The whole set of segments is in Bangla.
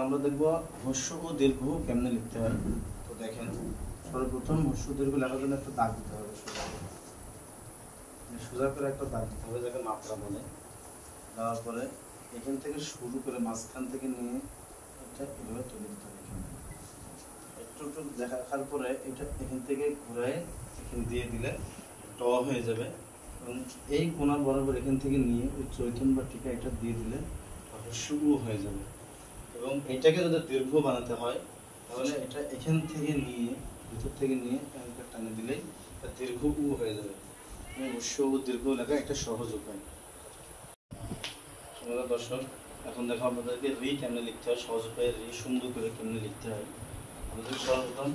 আমরা দেখব হ্রস্ব ও দীর্ঘ কেমনে লিখতে হয়। তো দেখেন, সর্বপ্রথম হ্রস্ব দীর্ঘ লেখার জন্য একটা দাগ দিতে হবে, সোজা করে একটা দাগ দিতে হবে, যাকে মাত্রা বলে। দেওয়ার পরে এখান থেকে শুরু করে মাঝখান থেকে নিয়ে এটা এভাবে তুলে দিতে হবে। একটু একটু দেখার পরে এটা এখান থেকে ঘুরে এখানে দিয়ে দিলে ট হয়ে যাবে, এবং এই কোণা বরাবর এখান থেকে নিয়ে ওই চৈতন্য বা টিকা এটা দিয়ে দিলে হ্রস্ব উ হয়ে যাবে। এবং এটাকে যদি দীর্ঘ বানাতে হয় তাহলে এটা এখান থেকে নিয়ে ভিতর থেকে নিয়ে টানে দিলেই দীর্ঘ উ হয়ে যাবে। হ্রস্ব ও দীর্ঘ লেখা একটা সহজ উপায়। দর্শক, এখন দেখো আপনাদেরকে রি কেমনে লিখতে হয়, সহজ উপায়ে রি সুন্দর করে কেমনে লিখতে হয়। আমাদের সর্বপ্রথম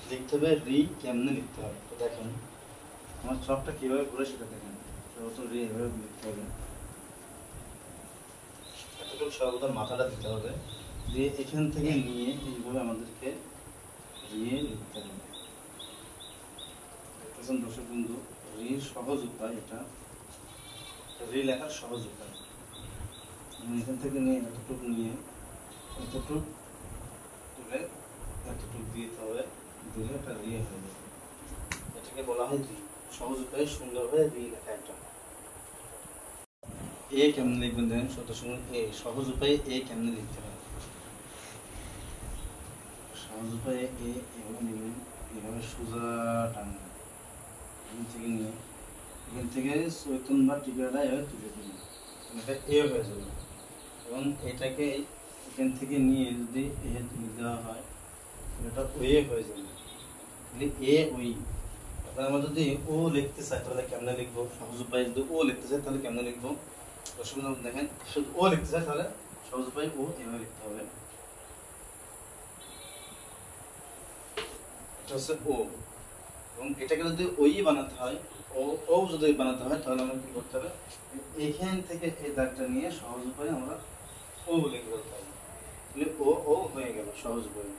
লিখতে হবে রি কেমনে লিখতে হয়। তো দেখেন আমার চকটা কীভাবে ঘুরে সেটা দেখেন। সর্বপ্রথম রি এভাবে লিখতে হবে, এতটুকু সর্বপ্রথম মাথাটা দিতে হবে, দিয়ে এখান থেকে নিয়ে এইভাবে আমাদেরকে রিয়ে লিখতে হবে। দেখতেছেন দর্শক বন্ধু, রির সহজ উপায় এটা, রি লেখার সহজ উপায়। এখান থেকে নিয়ে এতটুকু নিয়ে এতটুকু তুলে এতটুকু দিতে হবে, দিলে এটা রিয়ে হয়ে যাবে। এটাকে বলা হয় রি। সহজ উপায়ে সুন্দরভাবে রি লেখা এটা। এ কেমনে লিখবেন দেখেন, শত সময় এ সহজ উপায়ে এ কেমনে লিখতে হয়। সহজ উপায়ে এ এভাবে নেবেন, এভাবে সোজা টানবেন, এখান থেকে নিয়ে এখান থেকে চৈতন্য বা টিকাটা এভাবে তুলে দিবেন, এটা এ হয়ে যাবে। এবং এটাকে এখান থেকে নিয়ে যদি এ তুলে দেওয়া হয় এটা ওয়ে হয়ে যাবে, এ ওই। তারপরে আমরা যদি ও লিখতে চাই তাহলে কেমনে লিখবো, সহজ উপায়ে যদি ও লিখতে চাই তাহলে কেমনে লিখবো। অসুবিধা দেখেন, শুধু ও লিখতে চাই তাহলে সহজ উপায়ে ও এভাবে লিখতে হবে। এটা হচ্ছে ও, এবং এটাকে যদি ওই বানাতে হয়, ও যদি বানাতে হয় তাহলে আমরা কি করতে হবে, এখান থেকে এই দাগটা নিয়ে সহজ উপায়ে আমরা ও লিখে বলতে হবে। ও ও হয়ে গেল সহজ উপায়ে।